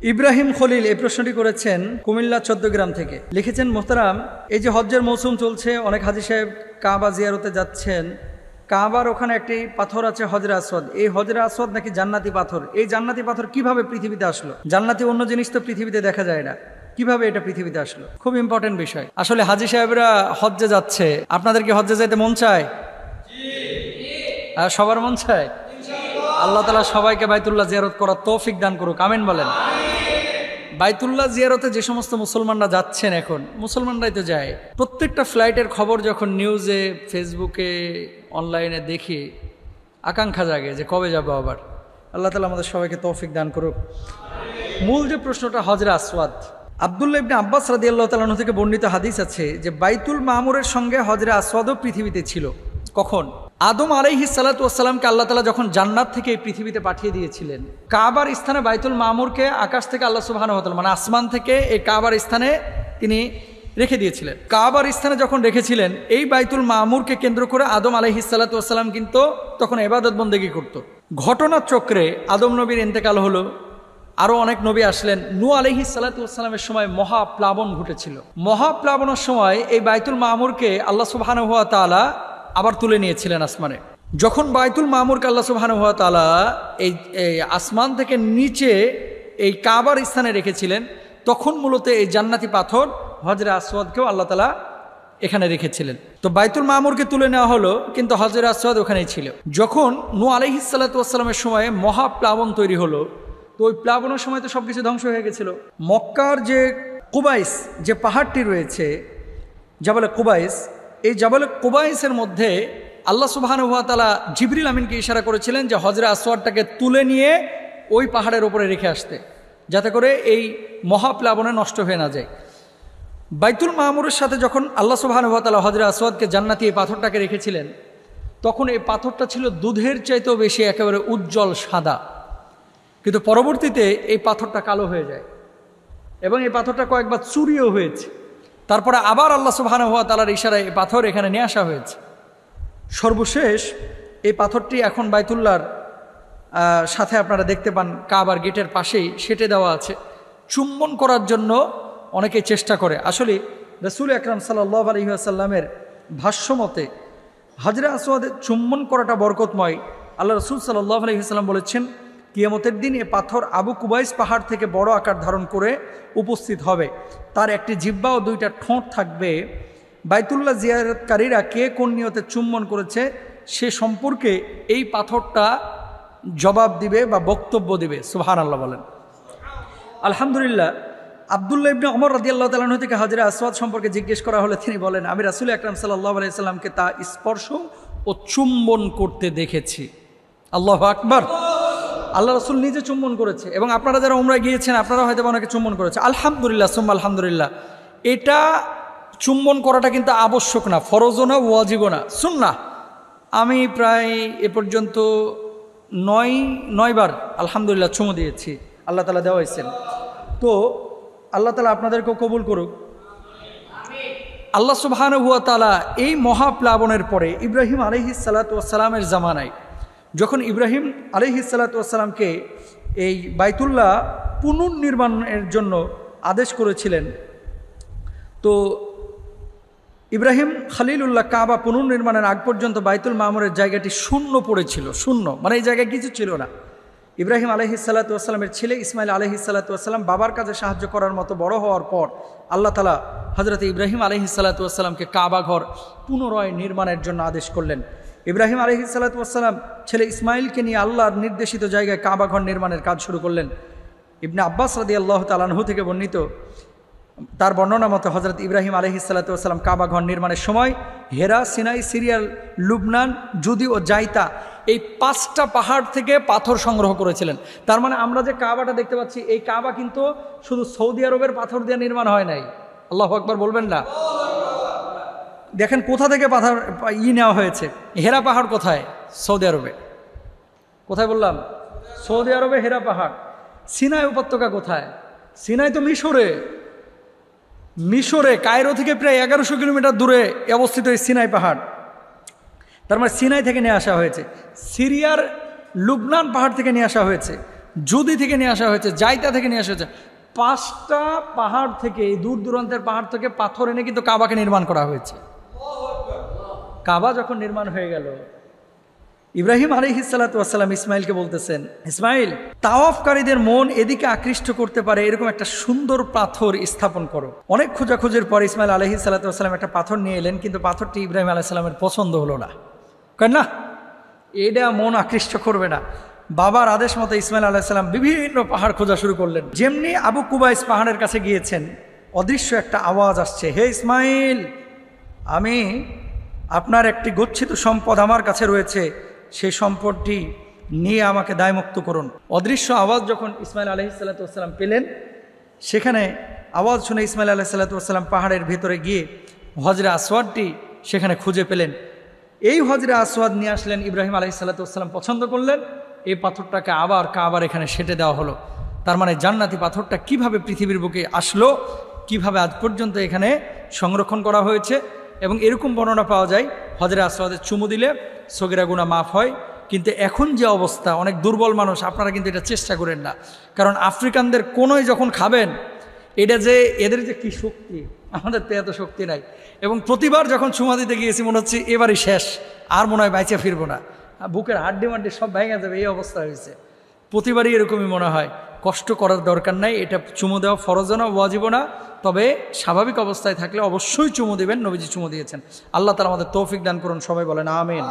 ইব্রাহিম খলিল এই প্রশ্নটি করেছেন কুমিল্লা 14 গ্রাম থেকে। লিখেছেন, মোহতারাম, এই যে হজ্জের মৌসুম চলছে, অনেক হাজী সাহেব কাবা জিয়ারতে যাচ্ছেন। কাবার ওখানে একটি পাথর আছে হজরে আসওয়াদ। এই হজরে আসওয়াদ নাকি জান্নাতি পাথর। এই জান্নাতি পাথর কিভাবে পৃথিবীতে আসলো? জান্নাতি অন্য জিনিস তো পৃথিবীতে দেখা যায় না, কিভাবে এটা পৃথিবীতে আসলো? খুব ইম্পর্টেন্ট বিষয়। আসলে হাজী সাহেবরা হজ্জে যাচ্ছে, আপনাদের কি হজ্জে যাইতে মন চায়? সবার মন চায়? আল্লাহ তাআলা সবাইকে বাইতুল্লাহ জিয়ারত করার তৌফিক দান করুক, আমিন বলেন। বাইতুল্লাহ জিয়ারতে যে সমস্ত মুসলমানরা যাচ্ছেন, এখন মুসলমানরাই তো যায়, প্রত্যেকটা ফ্লাইটের খবর যখন নিউজে, ফেসবুকে, অনলাইনে দেখি, আকাঙ্ক্ষা জাগে যে কবে যাবো আবার। আল্লাহ তাআলা আমাদের সবাইকে তৌফিক দান করুক। মূল যে প্রশ্নটা হজরে আসওয়াদ, আব্দুল্লাহ ইবনে আব্বাস রাদিয়াল্লাহু তাআলা আনহু থেকে বর্ণিত হাদিস আছে যে বাইতুল মামুরের সঙ্গে হজরে আসওয়াদও পৃথিবীতে ছিল। কখন? আদম আলাইহিস সালাতু ওয়াস সালামকে আল্লাহ তাআলা যখন জান্নাত থেকে এই পৃথিবীতে পাঠিয়ে দিয়েছিলেন, কাবার স্থানে বাইতুল মামুরকে আকাশ থেকে আল্লাহ সুবহানাহু ওয়া তাআলা মানে আসমান থেকে এই কাবার স্থানে তিনি রেখে দিয়েছিলেন। কাবার স্থানে যখন রেখেছিলেন, এই বাইতুল মামুরকে কেন্দ্র করে আদম আলাইহিস সালাতু ওয়াস সালাম কিন্তু তখন ইবাদত বন্দেগী করত। ঘটনার চক্রে আদম নবীর ইন্তেকাল হলো, আরও অনেক নবী আসলেন। নূহ আলাইহিস সালাতু ওয়াস সালামের সময় মহাপ্লাবন ঘটেছিল। মহাপ্লাবনের সময় এই বাইতুল মামুরকে আল্লাহ সুবহানাহু ওয়া তাআলা আবার তুলে নিয়েছিলেন আসমানে। যখন বাইতুল মামুরকে আল্লাহ সুবহানাহু ওয়া তাআলা এই আসমান থেকে নিচে এই কাবার স্থানে রেখেছিলেন, তখন মূলত এই জান্নাতি পাথর হজরে আসওয়াদকেও আল্লাহ তাআলা এখানে রেখেছিলেন। তো বাইতুল মামুরকে তুলে নেওয়া হলো, কিন্তু হজরে আসওয়াদ ওখানেই ছিল। যখন নূহ আলাইহিস সালাতু ওয়াস সালামের সময়ে মহাপ্লাবন তৈরি হলো, তো ওই প্লাবনের সময় তো সব কিছু ধ্বংস হয়ে গেছিল। মক্কার যে কুবাইস যে পাহাড়টি রয়েছে, জাবালে কুবাইস, এই জাবালে কুবাইসের মধ্যে আল্লাহ সুবহানাহু ওয়া তাআলা জিবরিল আমিনকে ইশারা করেছিলেন যে হজরে আসওয়াদটাকে তুলে নিয়ে ওই পাহাড়ের উপরে রেখে আসতে, যাতে করে এই মহাপ্লাবনে নষ্ট হয়ে না যায়। বাইতুল মামুরের সাথে যখন আল্লাহ সুবহানাহু ওয়া তাআলা হজরে আসওয়াদকে জান্নাতি এই পাথরটাকে রেখেছিলেন, তখন এই পাথরটা ছিল দুধের চাইতেও বেশি একেবারে উজ্জ্বল সাদা। কিন্তু পরবর্তীতে এই পাথরটা কালো হয়ে যায় এবং এই পাথরটা কয়েকবার চুরিও হয়েছে। তারপরে আবার আল্লাহ সুবহানাহু ওয়া তাআলার ইশারায় এই পাথর এখানে নিয়ে আসা হয়েছে। সর্বশেষ এই পাথরটি এখন বাইতুল্লাহর সাথে আপনারা দেখতে পান, কাবার গেটের পাশেই সেটে দেওয়া আছে। চুম্বন করার জন্য অনেকেই চেষ্টা করে। আসলে রাসূল আকরাম সাল্লাল্লাহু আলাইহি ওয়াসাল্লামের ভাষ্যমতে হজরে আসওয়াদে চুম্বন করাটা বরকতময়। আল্লাহ রাসূল সাল্লাল্লাহু আলাইহি ওয়াসাল্লাম বলেছেন, কিয়ামতের দিন এ পাথর আবু কুবাইস পাহাড় থেকে বড় আকার ধারণ করে উপস্থিত হবে। তার একটি জিহ্বা ও দুইটা ঠোঁট থাকবে। বাইতুল্লাহ জিয়ারতকারীরা কে কোন নিয়তে চুম্বন করেছে সে সম্পর্কে এই পাথরটা জবাব দিবে বা বক্তব্য দিবে। সুবহানাল্লাহ বলেন। আলহামদুলিল্লাহ। আব্দুল্লাহ ইবনে ওমর রাদিয়াল্লাহু তাআলা আনহু থেকে হজরে আসওয়াদ সম্পর্কে জিজ্ঞেস করা হলে তিনি বলেন, আমি রাসূল আকরাম সাল্লাল্লাহু আলাইহি সাল্লামকে তা স্পর্শ ও চুম্বন করতে দেখেছি। আল্লাহু আকবার। আল্লাহ রাসূল নিজে চুম্বন করেছে এবং আপনারা যারা উমরায় গিয়েছেন আপনারা হয়তো অনেকে চুম্বন করেছে। আলহামদুলিল্লাহ সুম্মা আলহামদুলিল্লাহ। এটা চুম্বন করাটা কিন্তু আবশ্যক না, ফরজও না, ওয়াজিবও না, সুন্নাহ। আমি প্রায় এ পর্যন্ত নয় বার আলহামদুলিল্লাহ চুমু দিয়েছি, আল্লাহ তাআলা দেওয়াইছেন। তো আল্লাহ তাআলা আপনাদেরকেও কবুল করুক। আল্লাহ সুবহানাহু ওয়া তাআলা এই মহাপ্লাবনের পরে ইব্রাহিম আলাইহিস সালাতু ওয়াস সালামের জামানায় যখন ইব্রাহিম আলাইহিস সালাতু ওয়াস সালামকে এই বাইতুল্লাহ পুনর্নির্মাণের জন্য আদেশ করেছিলেন, তো ইব্রাহিম খলিলুল্লাহ কাবা পুনর্নির্মাণের আগ পর্যন্ত বাইতুল মামুরের জায়গাটি শূন্য পড়েছিল। শূন্য মানে এই জায়গায় কিছু ছিল না। ইব্রাহিম আলাইহিস সালাতু ওয়াস সালামের ছেলে ইসমাইল আলাইহিস সালাতু ওয়াস সালাম বাবার কাজে সাহায্য করার মতো বড় হওয়ার পর আল্লাহ তাআলা হযরত ইব্রাহিম আলাইহিস সালাতু ওয়াস সালামকে কাবা ঘর পুনরায় নির্মাণের জন্য আদেশ করলেন। ইব্রাহিম আলাইহিস সালাতু ওয়াস সালাম ছেলে ইসমাইলকে নিয়ে আল্লাহর নির্দেশিত জায়গায় কাবা ঘর নির্মাণের কাজ শুরু করলেন। ইবনে আব্বাস রাদিয়াল্লাহু তাআলা আনহু থেকে বর্ণিত, তার বর্ণনা মতে হযরত ইব্রাহিম আলাইহিস সালাতু ওয়াস সালাম কাবা ঘর নির্মাণের সময় হেরা, সিনাই, সিরিয়াল, লুবনান, জুদি ও জাইতা এই 5টা পাহাড় থেকে পাথর সংগ্রহ করেছিলেন। তার মানে আমরা যে কাবাটা দেখতে পাচ্ছি, এই কাবা কিন্তু শুধু সৌদি আরবের পাথর দিয়ে নির্মাণ হয় নাই। আল্লাহু আকবার বলবেন না? দেখেন কোথা থেকে পাথর নেওয়া হয়েছে। হেরা পাহাড় কোথায়? সৌদি আরবে। কোথায় বললাম? সৌদি আরবে হেরা পাহাড়। সিনাই উপত্যকা কোথায়? সিনাই তো মিশরে কায়রো থেকে প্রায় 1100 কিলোমিটার দূরে অবস্থিত এই সিনাই পাহাড়। তার মানে সিনাই থেকে নিয়ে আসা হয়েছে। সিরিয়ার লুবনান পাহাড় থেকে নিয়ে আসা হয়েছে। জুদি থেকে নিয়ে আসা হয়েছে, জাইতা থেকে নিয়ে আসা হয়েছে। 5টা পাহাড় থেকে, দূর দূরান্তের পাহাড় থেকে পাথর এনে কিন্তু কাবাকে নির্মাণ করা হয়েছে। কাবা যখন নির্মাণ হয়ে গেল, ইব্রাহিম আলাইহিস সালাতু ওয়াস সালাম ইসমাইলকে বলতেছেন, ইসমাইল, তাওয়াফকারীদের মন এদিকে আকৃষ্ট করতে পারে এরকম একটা সুন্দর পাথর স্থাপন করো। অনেক খোঁজাখুঁজির পর ইসমাইল আলাইহিস সালাতু ওয়াস সালাম একটা পাথর নিয়ে এলেন, কিন্তু পাথরটি ইব্রাহিম আলাইহিস সালামের পছন্দ হলো না। কেন না, এটা মন আকৃষ্ট করবে না। বাবার আদেশ মতো ইসমাইল আলাইহিস সালাম বিভিন্ন পাহাড় খোঁজা শুরু করলেন। যেমনি আবু কুবাইস পাহাড়ের কাছে গিয়েছেন, অদৃশ্য একটা আওয়াজ আসছে, হে ইসমাইল, আমি আপনার একটি গচ্ছিত সম্পদ আমার কাছে রয়েছে, সেই সম্পদটি নিয়ে আমাকে দায়মুক্ত করুন। অদৃশ্য আওয়াজ যখন ইসমাইল আলাইহিস সালাতু ওয়াস সালাম পেলেন, সেখানে আওয়াজ শুনে ইসমাইল আলাইহিস সালাতু ওয়াস সালাম পাহাড়ের ভেতরে গিয়ে হজরে আসওয়াদটি সেখানে খুঁজে পেলেন। এই হজরে আসওয়াদ নিয়ে আসলেন, ইব্রাহিম আলাইহিস সালাতু ওয়াস সালাম পছন্দ করলেন। এই পাথরটাকে আবার কাবার এখানে সেটে দেওয়া হলো। তার মানে জান্নাতি পাথরটা কিভাবে পৃথিবীর বুকে আসলো, কিভাবে আজ পর্যন্ত এখানে সংরক্ষণ করা হয়েছে। এবং এরকম বর্ণনা পাওয়া যায়, হজরে আসওয়াদে চুমু দিলে সগীরা গুনাহ মাফ হয়। কিন্তু এখন যে অবস্থা, অনেক দুর্বল মানুষ, আপনারা কিন্তু এটা চেষ্টা করেন না। কারণ আফ্রিকানদের কোনোই যখন খাবেন, এটা যে এদের যে কি শক্তি, আমাদের তো এত শক্তি নাই। এবং প্রতিবার যখন চুমা দিতে গিয়েছি মনে হচ্ছে এবারই শেষ, আর মনে হয় বাইচে ফিরবো না, বুকের হাড্ডি মাড্ডি সব ভেঙে যাবে, এই অবস্থা হয়েছে। প্রতিবারই এরকমই মনে হয়। কষ্ট করার দরকার নাই, এটা চুমু দেওয়া ফরজও না, ওয়াজিবও না। তবে স্বাভাবিক অবস্থায় থাকলে অবশ্যই চুমু দিবেন, নবীজি চুমু দিয়েছেন। আল্লাহ তাআলা আমাদের তৌফিক দান করুন, সবাই বলেন আমিন।